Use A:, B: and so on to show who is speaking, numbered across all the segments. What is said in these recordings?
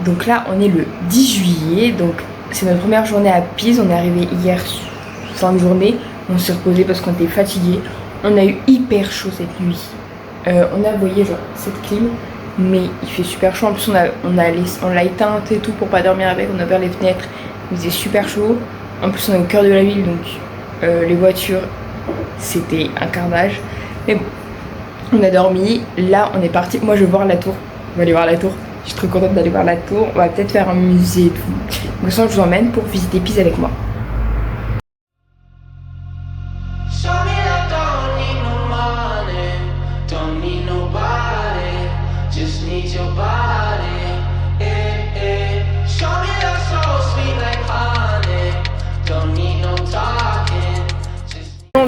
A: Donc là on est le 10 juillet, donc c'est notre première journée à Pise. On est arrivé hier fin de journée, on s'est reposé parce qu'on était fatigué. On a eu hyper chaud cette nuit. On a voyé genre cette clim, mais il fait super chaud. En plus on l'a éteinte et tout pour pas dormir avec, on a ouvert les fenêtres, il faisait super chaud. En plus on est au cœur de la ville, donc les voitures c'était un carnage. Mais bon, on a dormi, là on est parti. Moi je veux voir la tour, on va aller voir la tour. Je suis trop contente d'aller voir la tour. On va peut-être faire un musée et tout. Donc ça je vous emmène pour visiter Pise avec moi.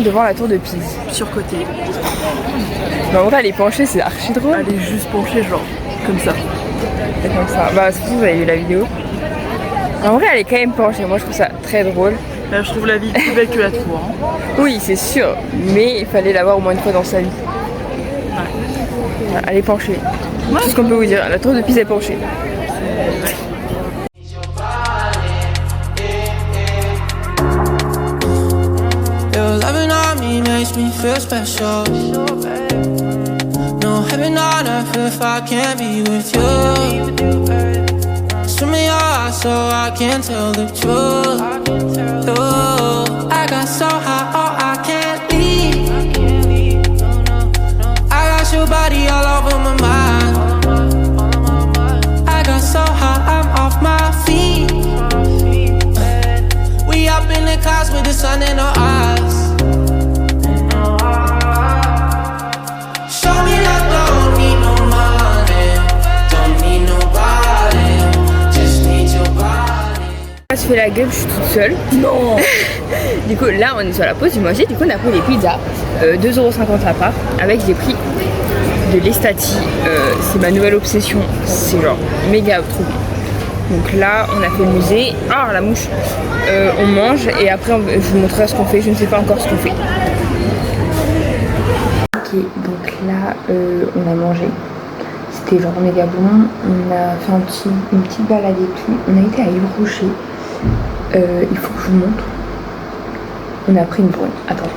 A: Devant la tour de Pise.
B: Surcotée.
A: Mais en vrai elle est penchée, c'est archi drôle.
B: Elle est juste penchée genre comme ça.
A: C'est comme ça. Bah surtout vous avez vu la vidéo. En vrai elle est quand même penchée, moi je trouve ça très drôle.
B: Là, je trouve la vie plus belle que la tour. Hein.
A: Oui c'est sûr, mais il fallait la voir au moins une fois dans sa vie. Ouais. Elle est penchée. Ouais. Tout ce qu'on peut vous dire, la tour de Pise est penchée.
C: Makes me feel special. No heaven on earth if I can't be with you. Swim in your eyes so I can tell the truth. Ooh, I got so high, oh I can't leave. I got your body all over my mind. I got so high, I'm off my feet. We up in the clouds with the sun in our eyes.
A: Je fais la gueule, je suis toute seule.
B: Non.
A: Du coup là on est sur la pause du manger. Du coup on a pris des pizzas 2,50€ à part, avec des prix de l'Estati. C'est ma nouvelle obsession, c'est genre méga trop bon. Donc là on a fait le musée. Ah la mouche. On mange et après je vous montrerai ce qu'on fait. Je ne sais pas encore ce qu'on fait. Ok, donc là on a mangé. C'était genre méga bon. On a fait une petite balade et tout. On a été à Yves Rocher. Il faut que je vous montre. On a pris une brune. Attends.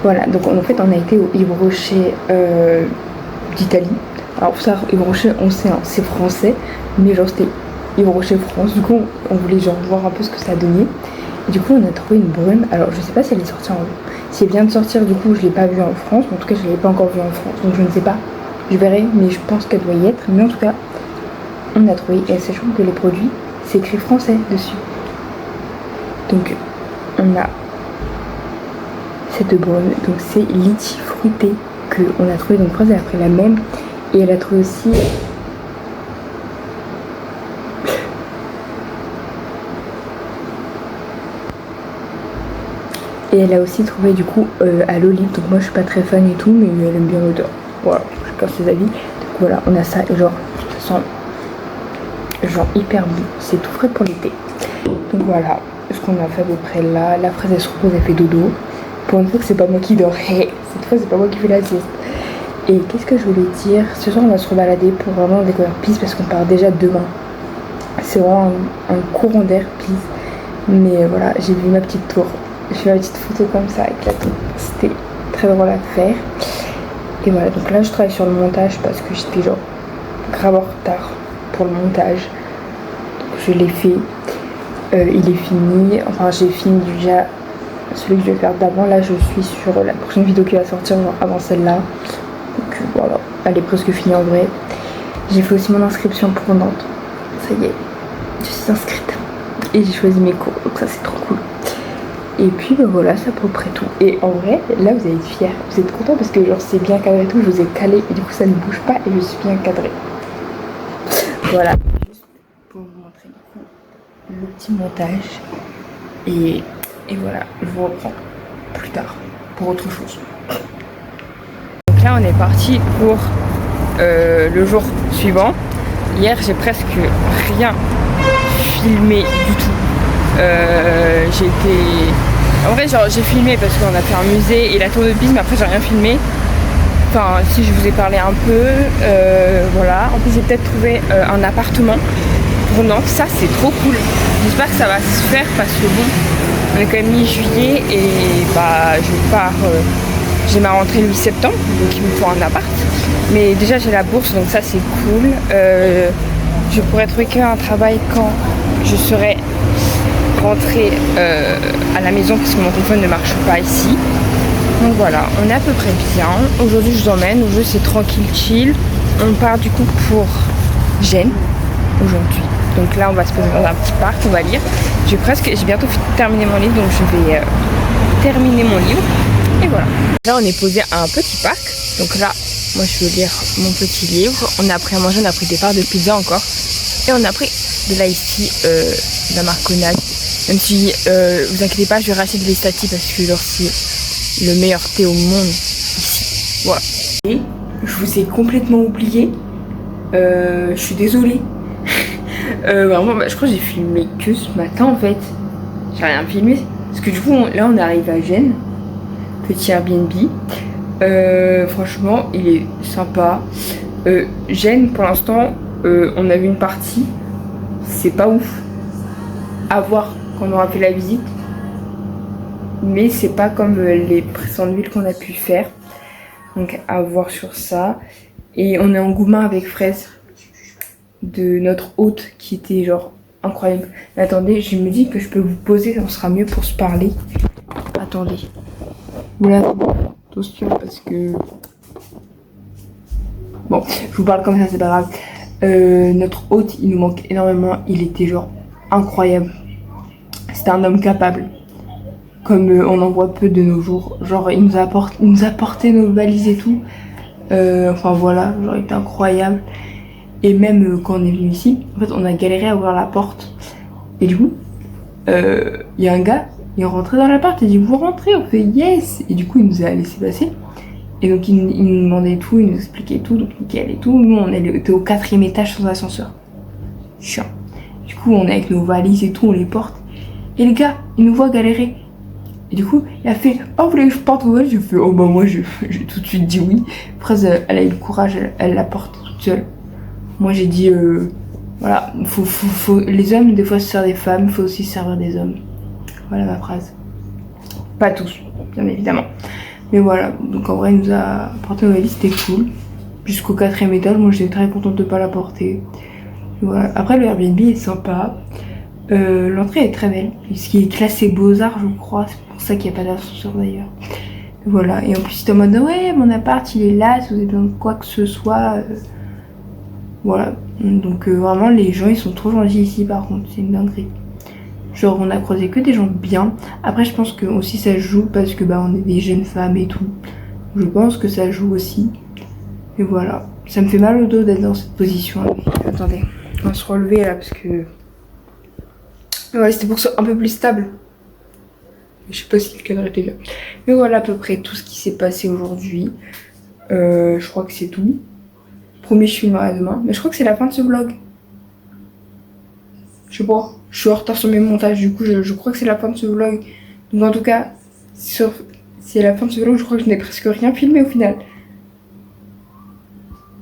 A: Voilà, donc en fait on a été au Yves Rocher d'Italie. Alors pour ça, Yves Rocher, on sait, hein, c'est français, mais genre c'était Yves Rocher France. Du coup on voulait genre voir un peu ce que ça donnait. Et du coup on a trouvé une brune. Alors je sais pas si elle est sortie si elle vient de sortir, du coup je l'ai pas vue en France. En tout cas je l'avais pas encore vue en France, donc je ne sais pas. Je verrai, mais je pense qu'elle doit y être. Mais en tout cas, on a trouvé. Et sachant que les produits, c'est écrit français dessus. Donc, on a cette brune. Donc, c'est litchi fruité qu'on a trouvé. Donc, France, elle a pris la même. Et elle a trouvé aussi. Et elle a aussi trouvé du coup à l'olive. Donc, moi, je suis pas très fan et tout, mais elle aime bien l'odeur. Voilà, chacun ses avis. Donc voilà, on a ça et genre, ça sent genre hyper bon. C'est tout frais pour l'été. Donc voilà, ce qu'on a fait à peu près là. La fraise elle se repose, elle fait dodo. Pour une fois que c'est pas moi qui dors. Cette fois c'est pas moi qui fais la sieste. Et qu'est-ce que je voulais dire? Ce soir on va se rebalader pour vraiment découvrir Pise parce qu'on part déjà demain. C'est vraiment un courant d'air Pise. Mais voilà, j'ai vu ma petite tour. J'ai fait ma petite photo comme ça avec la tour. C'était très drôle à faire. Et voilà, donc là je travaille sur le montage parce que j'étais genre grave en retard pour le montage. Donc je l'ai fait, il est fini, enfin j'ai fini déjà celui que je vais faire d'avant. Là je suis sur la prochaine vidéo qui va sortir avant celle-là. Donc voilà, elle est presque finie en vrai. J'ai fait aussi mon inscription pour Nantes. Ça y est, je suis inscrite. Et j'ai choisi mes cours, donc ça c'est trop cool. Et puis ben voilà, c'est à peu près tout. Et en vrai, là vous allez être fiers. Vous êtes contents parce que genre c'est bien cadré et tout. Je vous ai calé et du coup ça ne bouge pas et je suis bien cadré. Voilà. Juste pour vous montrer du coup le petit montage. Et voilà, je vous reprends plus tard pour autre chose. Donc là on est parti pour le jour suivant. Hier j'ai presque rien filmé du tout. En vrai genre j'ai filmé parce qu'on a fait un musée et la tour de Pise, mais après j'ai rien filmé. Enfin, si je vous ai parlé un peu, voilà. En plus, j'ai peut-être trouvé un appartement pour Nantes. Ça, c'est trop cool. J'espère que ça va se faire parce que bon, on est quand même mi-juillet et bah, je pars. J'ai ma rentrée le 8 septembre, donc il me faut un appart. Mais déjà, j'ai la bourse, donc ça, c'est cool. Je pourrais trouver qu'un travail quand je serai rentrée à la maison parce que mon téléphone ne marche pas ici. Donc voilà, on est à peu près bien. Aujourd'hui, je vous emmène. Aujourd'hui, c'est tranquille, chill. On part du coup pour Gênes aujourd'hui. Donc là, on va se poser dans un petit parc, on va lire. J'ai bientôt terminé mon livre, donc je vais terminer mon livre. Et voilà. Là, on est posé à un petit parc. Donc là, moi, je vais lire mon petit livre. On a pris à manger, on a pris des parts de pizza encore. Et on a pris de l'ice tea de la marque Conag. Même si, vous inquiétez pas, je vais racheter de l'Estati parce que genre, c'est le meilleur thé au monde ici. Voilà. Et je vous ai complètement oublié. Je suis désolée. Vraiment, bah, je crois que j'ai filmé que ce matin en fait. J'ai rien filmé. Parce que du coup, là, on arrive à Gênes. Petit Airbnb. Franchement, il est sympa. Gênes, pour l'instant, on a vu une partie. C'est pas ouf. À voir quand on aura fait la visite. Mais c'est pas comme les précédentes villes qu'on a pu faire. Donc à voir sur ça. Et on est en Goumin avec Fraise de notre hôte qui était genre incroyable. Mais attendez, je me dis que je peux vous poser, on sera mieux pour se parler. Attendez. Voilà, attention parce que... Bon, je vous parle comme ça, c'est pas grave. Notre hôte, il nous manque énormément. Il était genre incroyable. C'était un homme capable. Comme on en voit peu de nos jours. Genre, il nous a apporté nos valises et tout. Enfin voilà, genre, il était incroyable. Et même quand on est venu ici, en fait, on a galéré à ouvrir la porte. Et du coup, il y a un gars, il est rentré dans l'appart, il dit vous rentrez, on fait yes. Et du coup, il nous a laissé passer. Et donc, il nous demandait tout, il nous expliquait tout, donc nickel et tout. Nous, on était au 4e étage sans ascenseur. Chiant. Du coup, on est avec nos valises et tout, on les porte. Et le gars, il nous voit galérer. Et du coup, il a fait oh, vous voulez que je porte vos valises? J'ai fait oh, bah, moi, j'ai tout de suite dit oui. Après, elle a eu le courage, elle la porte toute seule. Moi, j'ai dit voilà, les hommes, des fois, se servent des femmes, il faut aussi se servir des hommes. Voilà ma phrase. Pas tous, bien évidemment. Mais voilà, donc en vrai, il nous a porté nos valises, c'était cool. Jusqu'au 4e étage, moi, j'étais très contente de ne pas la porter. Voilà. Après, le Airbnb est sympa. L'entrée est très belle, puisqu'il est classé Beaux-Arts, je crois. C'est pour ça qu'il n'y a pas d'ascenseur d'ailleurs. Voilà, et en plus, c'était en mode ouais, mon appart, il est là, si vous avez besoin de quoi que ce soit. Voilà, donc vraiment, les gens, ils sont trop gentils ici, par contre, c'est une dinguerie. Genre, on a croisé que des gens bien. Après, je pense que aussi ça joue parce que bah on est des jeunes femmes et tout. Je pense que ça joue aussi. Et voilà, ça me fait mal au dos d'être dans cette position. Attendez, on va se relever là parce que... Ouais, c'était pour que ce soit un peu plus stable. Je sais pas si le cadre était là. Mais voilà à peu près tout ce qui s'est passé aujourd'hui. Je crois que c'est tout. Promis, je filmerai demain. Mais je crois que c'est la fin de ce vlog. Je sais pas. Je suis en retard sur mes montages. Du coup, je crois que c'est la fin de ce vlog. Donc en tout cas, c'est la fin de ce vlog. Je crois que je n'ai presque rien filmé au final.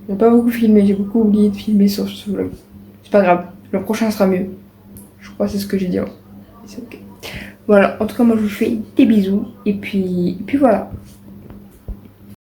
A: Je n'ai pas beaucoup filmé. J'ai beaucoup oublié de filmer sur ce vlog. C'est pas grave. Le prochain sera mieux. Je crois que c'est ce que j'ai dit. C'est ok. Voilà. En tout cas, moi, je vous fais des bisous. Et puis voilà.